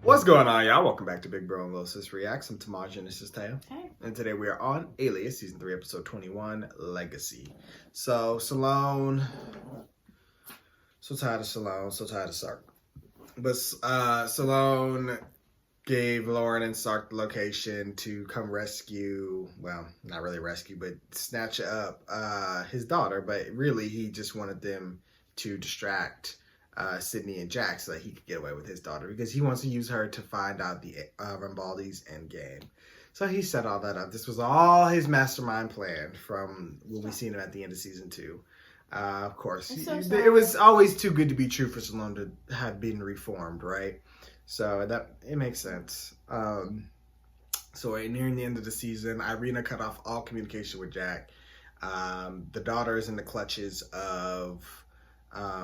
What's going on, y'all? Welcome back to Big Bro and Little Sis Reacts. I'm Tamaj and this is Taya. Hey. And today we are on Alias, Season 3, Episode 21, Legacy. So, Salone... So tired of Salone, so tired of Sark. But Salone gave Lauren and Sark the location to come rescue, well, not really rescue, but snatch up his daughter. But really, he just wanted them to distract Sydney and Jack so that he could get away with his daughter, because he wants to use her to find out the Rambaldi's endgame. So he set all that up. This was all his mastermind plan from when we seen him at the end of Season 2. Of course, it was always too good to be true for Salone to have been reformed, right? So that it makes sense. So nearing the end of the season, Irina cut off all communication with Jack. The daughter is in the clutches of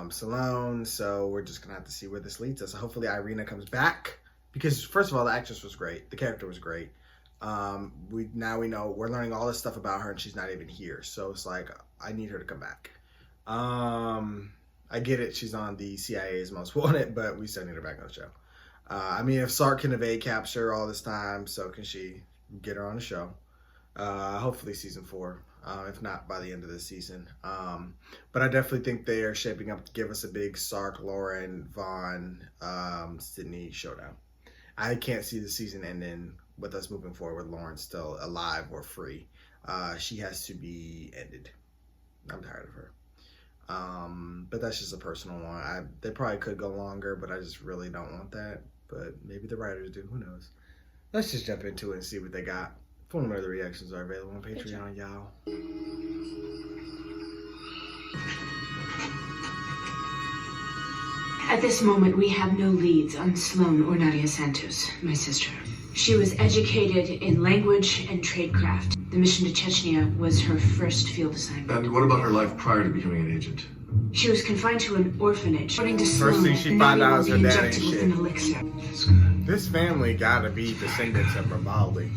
Salone, so we're just gonna have to see where this leads us. So hopefully Irina comes back, because first of all, the actress was great, the character was great. We know we're learning all this stuff about her and she's not even here, so it's like I need her to come back. I get it, she's on the CIA's Most Wanted, but we still need her back on the show. I mean, if Sark can evade capture all this time, so can she. Get her on the show. Hopefully season 4. If not by the end of the season. But I definitely think they are shaping up to give us a big Sark, Lauren, Vaughn, Sydney showdown. I can't see the season ending with us moving forward with Lauren still alive or free. She has to be ended. I'm tired of her. But that's just a personal one. They probably could go longer, but I just really don't want that. But maybe the writers do. Who knows? Let's just jump into it and see what they got. Phone number, the reactions are available on Patreon, y'all. At this moment, we have no leads on Sloane or Nadia Santos, my sister. She was educated in language and tradecraft. The mission to Chechnya was her first field assignment. And what about her life prior to becoming an agent? She was confined to an orphanage. According to Sloane, First thing she found out is her dad ain't injected with shit. an elixir. That's good. This family gotta be descendants of Rambaldi.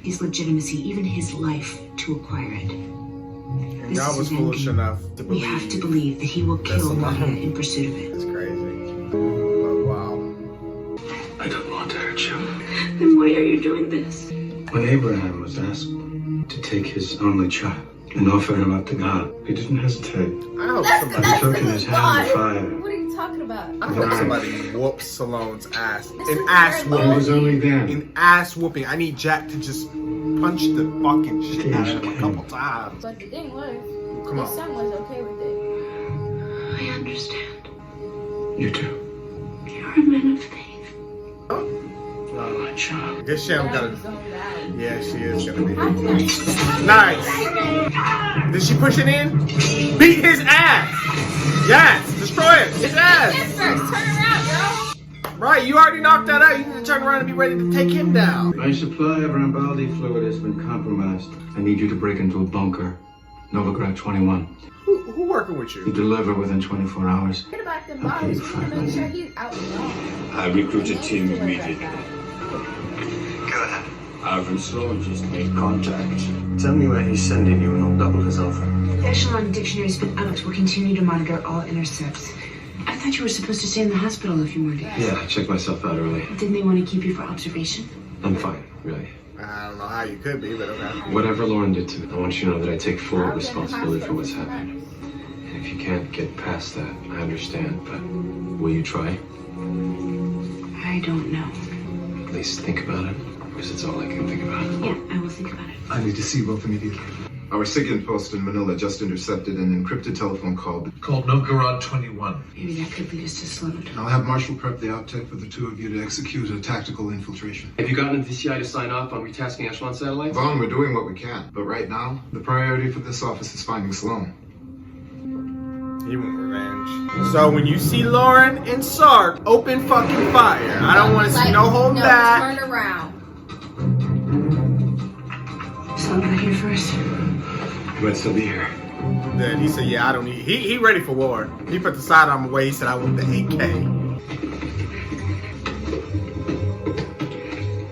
His legitimacy, even his life, to acquire it. And This God is was his foolish endgame. enough to We believe. have to believe that he will kill Salone. Nadia in pursuit of it. It's crazy. But wow. I don't want to hurt you. Then why are you doing this? When Abraham was asked to take his only child and offer him up to God, he didn't hesitate. I hope He somebody. took in his hand the fire. What are you talking about? I hope somebody whoops Salone's ass. This An is ass very It whooping. was only then. An ass whooping. I need Jack to just punch the fucking shit out of him a couple times. But the thing was, Come his on. son was okay with it. I understand. You too. You're a man of faith. Oh, my child. This shit But I gotta. was so bad. Yeah, she is gonna be. How can I- Nice. Did she push it in? Beat his ass. Yes. Destroy it. His ass. Yes, first, turn around, Right. You already knocked that out. You need to turn around and be ready to take him down. My supply of Rambaldi fluid has been compromised. I need you to break into a bunker. Novigrad 21. Who working with You you? deliver within 24 hours. Forget about the bodies. We need to make sure he's out alone. I recruited a team immediately. Go ahead. Ivan Sloan just made contact. Tell me where he's sending you and I'll double his offer. The Echelon dictionary's been out. We'll continue to monitor all intercepts. I thought you were supposed to stay in the hospital a few more days. Yeah, I checked myself out early. Didn't they want to keep you for observation? I'm fine, really. I don't know how you could be, but okay. Whatever Lauren did to me, I want you to know that I take full responsibility for what's happening. And if you can't get past that, I understand, but will you try? I don't know. At least think about it, because it's all I can think about. Yeah, I will think about it. I need to see both immediately. Our SIGINT post in Manila just intercepted an encrypted telephone call. Called Novgorod 21. Maybe that could lead us to Sloan. I'll have Marshall prep the outtake for the two of you to execute a tactical infiltration. Have you gotten the VCI to sign off on retasking Echelon satellites? Vaughn, we're doing what we can, but right now, the priority for this office is finding Sloan. He want revenge. So when you see Lauren and Sark, open fucking fire. I don't want to see no hold back. Turn around. Sloan got here first. You might still be here. Then he said, yeah, I don't need. He ready for war. He put the sidearm away. He said, I want the AK.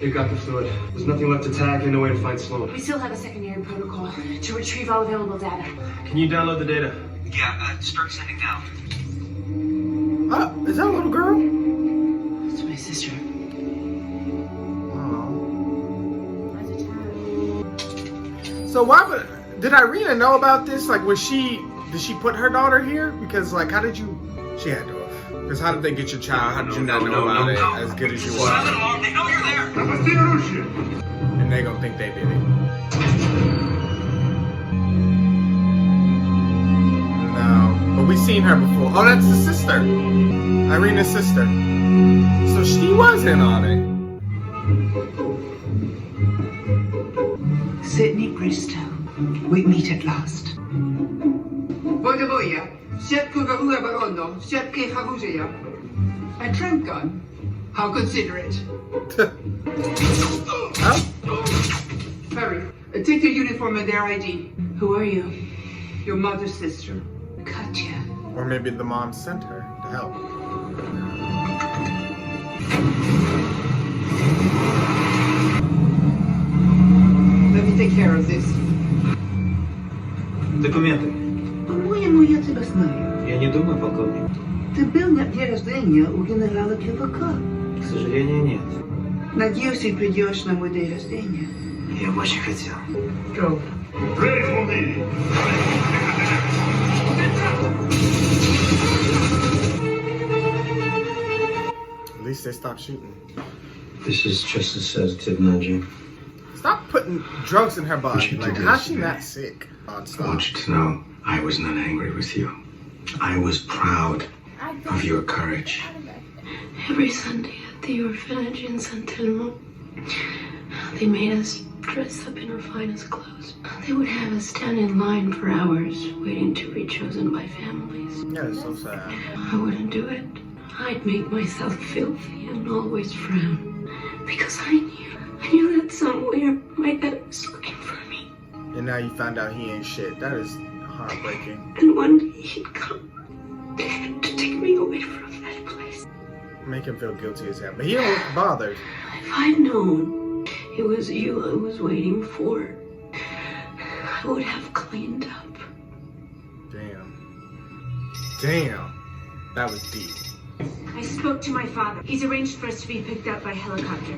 You got the fluid. There's nothing left to tag and no way to find Sloan. We still have a secondary protocol to retrieve all available data. Can you download the data? Yeah, start sending now. Is that a little girl? It's my sister. So why would, did Irina know about this? Like, did she put her daughter here? Because like, how did you, she had to have. Because how did they get your child? How did you not know about it as good as you are? They know you're there. And they gonna think they did it. No, but we seen her before. Oh, that's the sister. Irina's sister. So she was in on it. Sydney Bristow, we meet at last. Vodovoja, siatko gahua barono, siatke havuzeja. A tramp gun? How considerate. Huh? Hurry, take their uniform and their ID. Who are you? Your mother's sister. Katya. Or maybe the mom sent her to help. Let me take care of this. Документы. По-моему, я тебя знаю. Я не думаю, полковник. Ты был на дне рождения у генерала КВК. К сожалению, нет. Надеюсь, ты придешь на мой день рождения. Я бы очень хотел. Go. At least they stopped shooting. This is just a sedative, Najee. Stop putting drugs in her body. Like, how's she not sick? I want you to know I was not angry with you. I was proud of your courage. Every Sunday at the orphanage in San Telmo, they made us dress up in our finest clothes. They would have us stand in line for hours, waiting to be chosen by families. Yeah, it's so sad. I wouldn't do it. I'd make myself filthy and always frown. Because I knew that somewhere my dad was looking for me. And now you found out he ain't shit. That is heartbreaking. And one day he'd come to take me away from that place. Make him feel guilty as hell. But he don't look bothered. If I'd known it was you I was waiting for, I would have cleaned up. Damn. That was deep. I spoke to my father. He's arranged for us to be picked up by helicopter.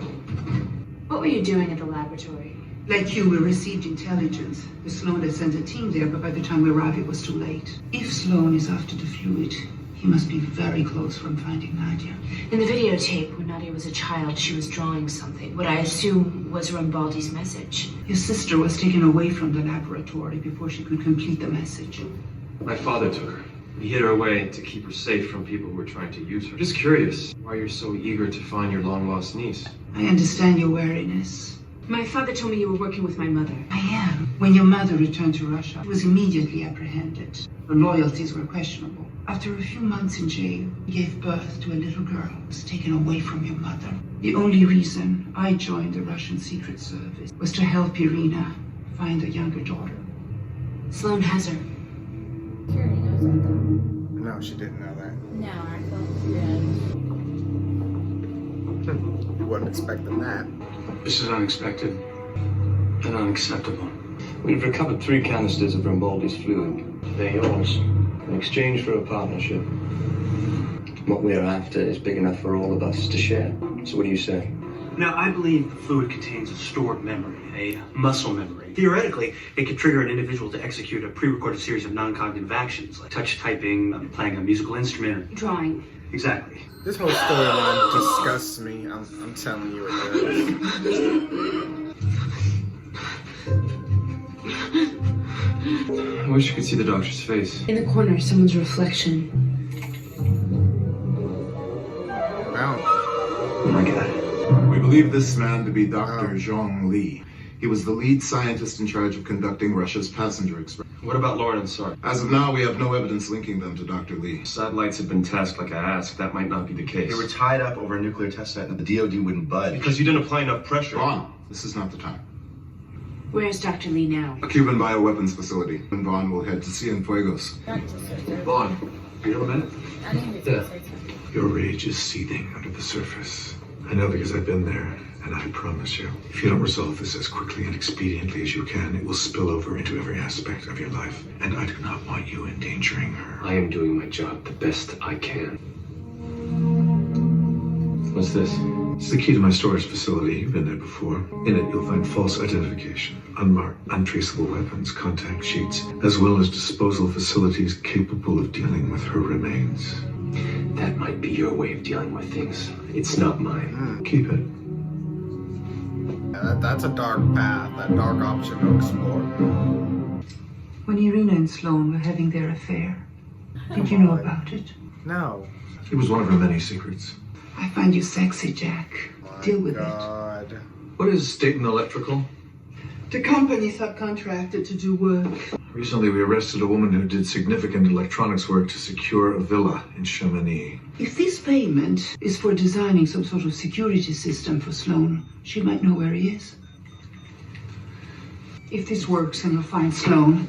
What were you doing at the laboratory? Like you, we received intelligence. The Sloan had sent a team there, but by the time we arrived, it was too late. If Sloan is after the fluid, he must be very close from finding Nadia. In the videotape, when Nadia was a child, she was drawing something. What I assume was Rambaldi's message. Your sister was taken away from the laboratory before she could complete the message. My father took her. He hid her away to keep her safe from people who were trying to use her. I'm just curious why you're so eager to find your long-lost niece. I understand your wariness. My father told me you were working with my mother. I am. When your mother returned to Russia, she was immediately apprehended. Her loyalties were questionable. After a few months in jail, you gave birth to a little girl who was taken away from your mother. The only reason I joined the Russian Secret Service was to help Irina find a younger daughter. Sloan has her. She already knows that though. No, she didn't know that. No, I felt good. You wasn't expecting that. This is unexpected and unacceptable. We've recovered 3 canisters of Rambaldi's fluid. They're yours in exchange for a partnership. What we're after is big enough for all of us to share. So what do you say? Now, I believe the fluid contains a stored memory, a muscle memory. Theoretically, it could trigger an individual to execute a pre-recorded series of non-cognitive actions, like touch typing, playing a musical instrument. Drawing. Exactly. This whole storyline disgusts me. I'm telling you it does. I wish you could see the doctor's face. In the corner, someone's reflection. Wow. Oh my God. We believe this man to be Dr. Zhong Li. He was the lead scientist in charge of conducting Russia's passenger express. What about Lauren and Sark? As of now, we have no evidence linking them to Dr. Li. Satellites have been tasked like I asked. That might not be the case. They were tied up over a nuclear test site and the DOD wouldn't budge. Because you didn't apply enough pressure. Vaughn, this is not the time. Where's Dr. Lee now? A Cuban bioweapons facility. And Vaughn will head to Cienfuegos. Vaughn, you have a minute? I didn't even Yeah. say something. Your rage is seething under the surface. I know because I've been there, and I promise you, if you don't resolve this as quickly and expediently as you can, it will spill over into every aspect of your life. And I do not want you endangering her. I am doing my job the best I can. What's this? It's the key to my storage facility. You've been there before. In it, you'll find false identification, unmarked, untraceable weapons, contact sheets, as well as disposal facilities capable of dealing with her remains. That might be your way of dealing with things. It's not mine. Keep it. That's a dark path, that dark option to explore. When Irina and Sloan were having their affair, did you know about it? No. It was one of her many secrets. I find you sexy, Jack. Deal with God. What is State and Electrical? it. The company subcontracted to do work. Recently, we arrested a woman who did significant electronics work to secure a villa in Chamonix. If this payment is for designing some sort of security system for Sloan, she might know where he is. If this works and you'll find Sloan,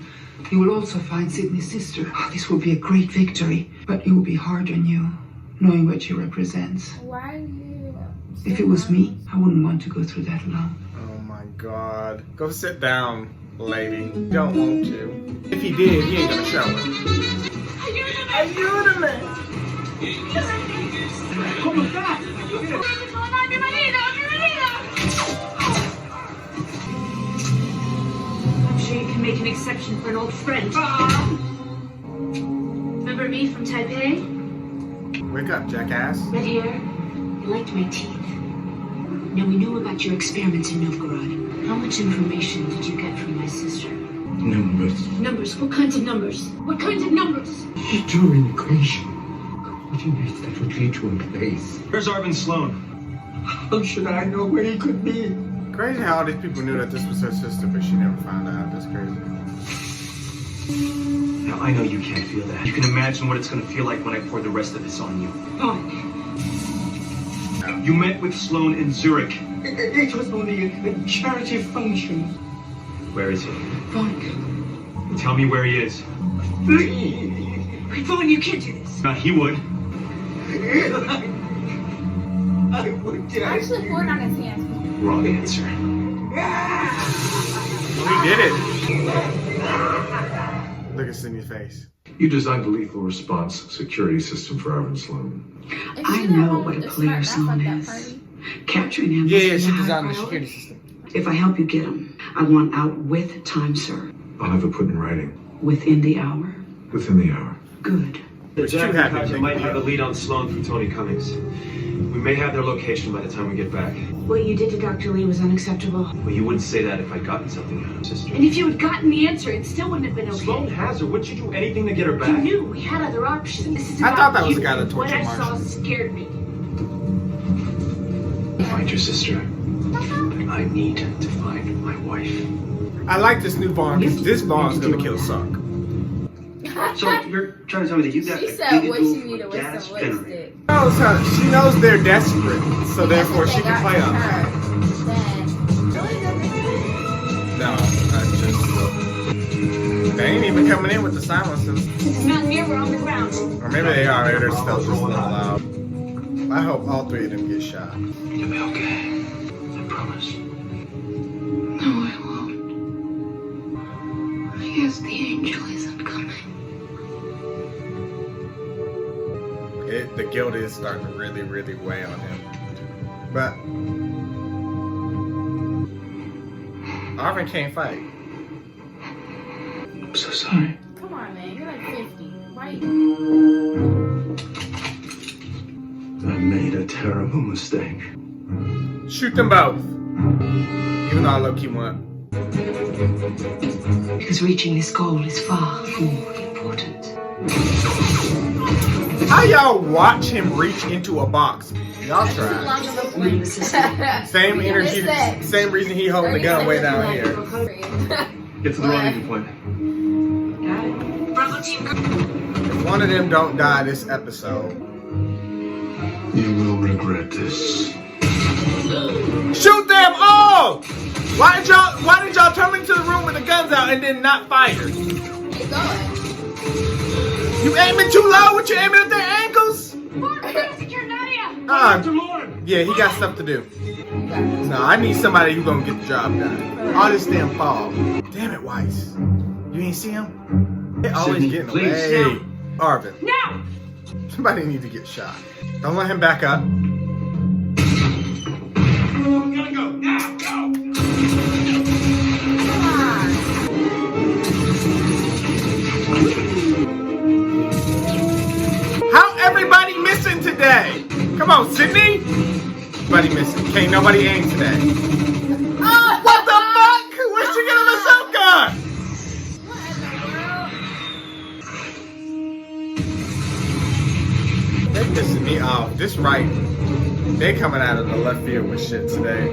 you will also find Sydney's sister. Oh, this will be a great victory, but it will be hard on you, knowing what she represents. Why are you? If it was me, I wouldn't want to go through that alone. Oh my God. Go sit down, lady. Don't want you. If he did, he ain't gonna show it. Ayúdame! ¿Cómo estás? I'm sure you can make an exception for an old friend. Remember me from Taipei? Wake up, jackass. Red hair. You liked my teeth. Now we know about your experiments in Novgorod. How much information did you get from my sister? Numbers. Numbers? What kinds of numbers? What kinds of numbers? Determine equation. Coordinates that would lead to a place. Where's Arvin Sloan? How should I know where he could be? Crazy how all these people knew that this was her sister, but she never found out. That's crazy. Now, I know you can't feel that. You can imagine what it's going to feel like when I pour the rest of this on you. Fine. You met with Sloan in Zurich. It was only a charity function. Where is he? Fine. Tell me where he is. Wait, Vaughn, you can't do this. He would. I would die. Actually, poured on his hands. Wrong answer. We did it. Look at Sydney's face. You designed a lethal response security system for Arvin Sloan. I know what a player Sloan is. Capturing him. Yeah, must she be a high designed the priority. security system. If I help you get him, I want out with time, sir. I'll have it put in writing. Within the hour. Within the hour. Good. The Jack and Kaiser might have the lead on Sloan from Tony Cummings. We may have their location by the time we get back. What you did to Dr. Lee was unacceptable. Well, you wouldn't say that if I'd gotten something out of sister. And if you had gotten the answer, it still wouldn't have been Sloan okay. has her. Wouldn't you do anything to get her You back? knew we had other options. This is I about thought that was the you. guy that What tortured I saw Marshall. scared me. Find your sister. But I need to find my wife. I like this new Vaughn because this Vaughn's gonna kill Sark. So you're trying to tell me that you got She a said giggle what you for needed was gas some generator? lipstick. She knows they're desperate, so therefore she can play up. No, that's just. They ain't even coming in with the silencers. It's not near, we're on the ground. Or maybe they are. They're stealth just not loud. I hope all three of them get shot. You'll be okay. I promise. No, I won't. I guess the angel isn't coming. The guilt is starting to really, really weigh on him. But Arvin can't fight. I'm so sorry. Come on, man. You're like 50. Right? I made a terrible mistake. Shoot them both. Even though I low-key want. Because reaching this goal is far more important. How y'all watch him reach into a box? Y'all Too try. long of a point. Same energy, same reason he holding the gun way down here. Get to the rendezvous point. If one of them don't die this episode, You will regret this. shoot them all! Why did y'all come into the room with the guns out and then not fire? Keep going. You aiming too low? What you aiming at their ankles? Yeah, he got stuff to do. No, I need somebody who's gonna get the job done. All this damn fall. Damn it, Weiss. You ain't see him? They always Sydney, getting please, away. Arvin, Now! somebody need to get shot. Don't let him back up. We gotta go. Now, go! How everybody missing today? Come on, Sydney. Everybody missing. Can't nobody aim today. What the fuck? Where'd she get a bazooka? They pissing me off. This right. They coming out of the left field with shit today.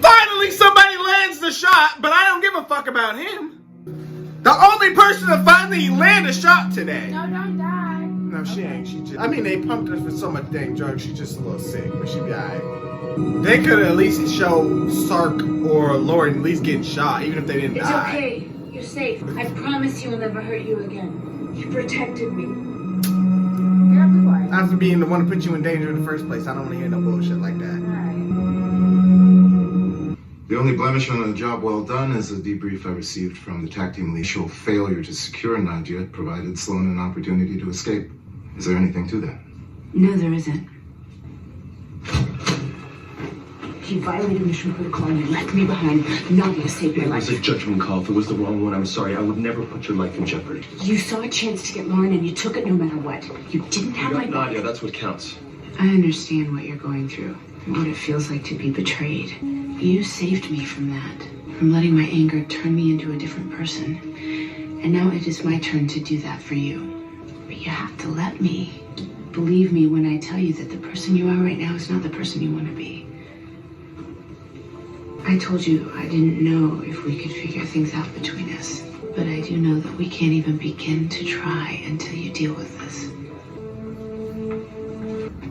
Finally somebody lands the shot, but I don't give a fuck about him. The only person to finally land a shot today. No, don't die. No, she ain't. She just, I mean, they pumped her for so much dang drugs. She's just a little sick, but she be alright. They could at least show Sark or Lauren at least getting shot, even if they didn't It's die. okay. You're safe. I promise he will never hurt you again. You protected me. Girl, be quiet. After being the one to put you in danger in the first place, I don't want to hear no bullshit like that. Alright. The only blemish on a job well done is a debrief I received from the TAC team. The initial failure to secure Nadia provided Sloan an opportunity to escape. Is there anything to that? No, there isn't. He violated mission protocol and he left me behind. Nadia saved my It life. was a judgment call. If it was the wrong one, I'm sorry. I would never put your life in jeopardy. You saw a chance to get Lauren and you took it no matter what. You didn't have You my got back. Nadia, that's what counts. I understand what you're going through, and what it feels like to be betrayed. You saved me from that, from letting my anger turn me into a different person. And now it is my turn to do that for you. But you have to let me. Believe me when I tell you that the person you are right now is not the person you want to be. I told you I didn't know if we could figure things out between us. But I do know that we can't even begin to try until you deal with this.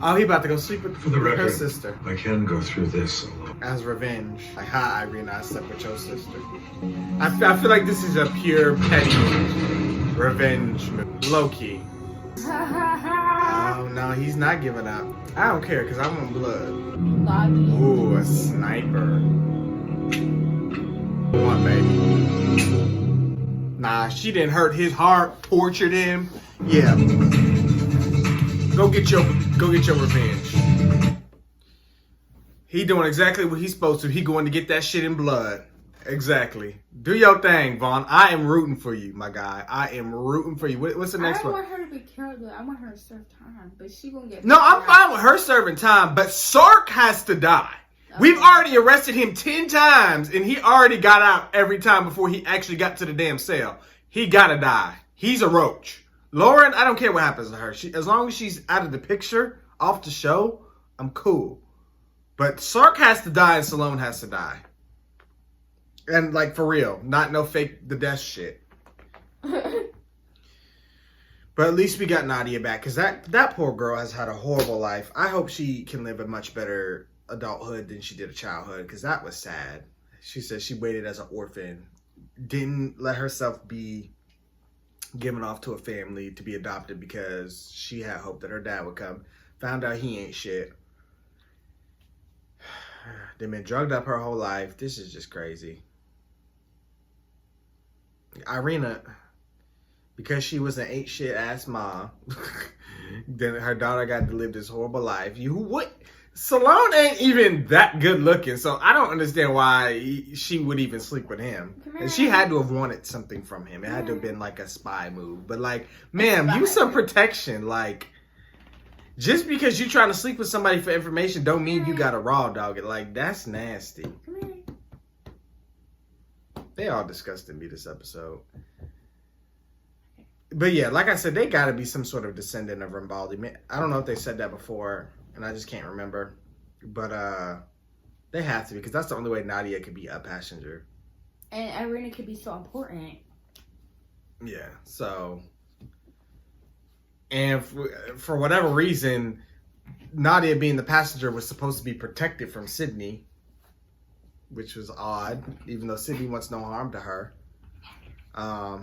Oh, he about to go sleep with For the her record, sister I can go through this alone. as revenge. Like, hi, Irina, I slept with your sister. I feel like this is a pure petty revenge movie. Low-key. Oh, no, he's not giving up. I don't care, because I want blood. Lobby. Ooh, a sniper. Come on, baby. Nah, she didn't hurt his heart, tortured him. Yeah. Go get your revenge. He doing exactly what he's supposed to. He going to get that shit in blood. Exactly. Do your thing, Vaughn. I am rooting for you, my guy. I am rooting for you. What's the I next don't one? want her to be killed, but I want her to serve time. But she gonna get. No, I'm fine with her serving time, but Sark has to die. We've already arrested him 10 times, and he already got out every time before he actually got to the damn cell. He gotta die. He's a roach. Lauren, I don't care what happens to her. As long as she's out of the picture, off the show, I'm cool. But Sark has to die and Sloan has to die. And like for real, not no fake the death shit. But at least we got Nadia back, because that poor girl has had a horrible life. I hope she can live a much better adulthood than she did a childhood, because that was sad. She said she waited as an orphan, didn't let herself be given off to a family to be adopted because she had hope that her dad would come. Found out he ain't shit. They've been drugged up her whole life. This is just crazy. Irina, because she was an ain't shit ass mom, then her daughter got to live this horrible life. Sloan ain't even that good looking, so I don't understand why she would even sleep with him. And she had to have wanted something from him. It had to have been like a spy move. But like, ma'am, use some protection. Like, just because you're trying to sleep with somebody for information don't mean you got to raw dog it. Like, that's nasty. They all disgusted me this episode. But yeah, like I said, they got to be some sort of descendant of Rambaldi. I don't know if they said that before, and I just can't remember. But they have to, because that's the only way Nadia could be a passenger. And Irina could be so important. Yeah, so. And for whatever reason, Nadia being the passenger was supposed to be protected from Sydney, which was odd, even though Sydney wants no harm to her.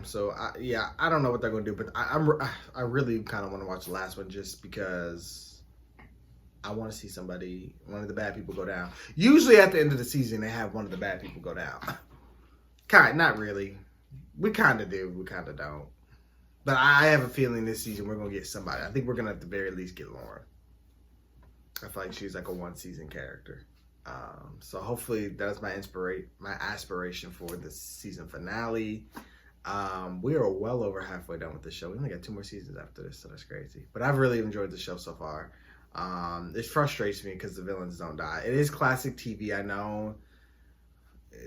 So I don't know what they're gonna do, but I really kind of want to watch the last one just because I want to see one of the bad people go down. Usually at the end of the season, they have one of the bad people go down. Not really. We kind of do, we kind of don't. But I have a feeling this season we're gonna get somebody. I think we're gonna at the very least get Lauren. I feel like she's like a one-season character. So hopefully that's my aspiration for the season finale. We are well over halfway done with the show. We only got 2 more seasons after this, so that's crazy. But I've really enjoyed the show so far. It frustrates me because the villains don't die. It is classic TV, I know.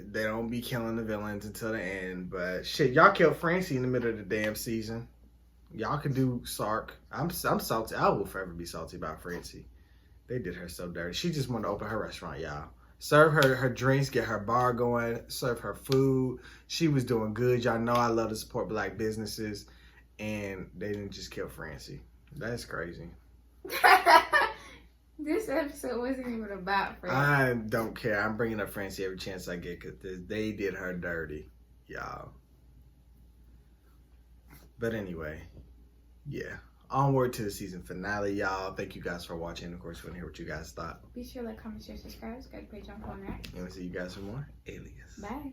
They don't be killing the villains until the end, but shit, y'all killed Francie in the middle of the damn season. Y'all can do Sark. I'm salty. I will forever be salty about Francie. They did her so dirty. She just wanted to open her restaurant, y'all. Serve her drinks, get her bar going, serve her food. She was doing good. Y'all know I love to support black businesses, and they didn't just kill Francie. That's crazy. This episode wasn't even about Francie. I don't care. I'm bringing up Francie every chance I get because they did her dirty, y'all. But anyway, yeah. Onward to the season finale, y'all. Thank you guys for watching. Of course, we want to hear what you guys thought. Be sure to like, comment, share, subscribe. Subscribe to page on phone, right? And we'll see you guys for more Alias. Bye.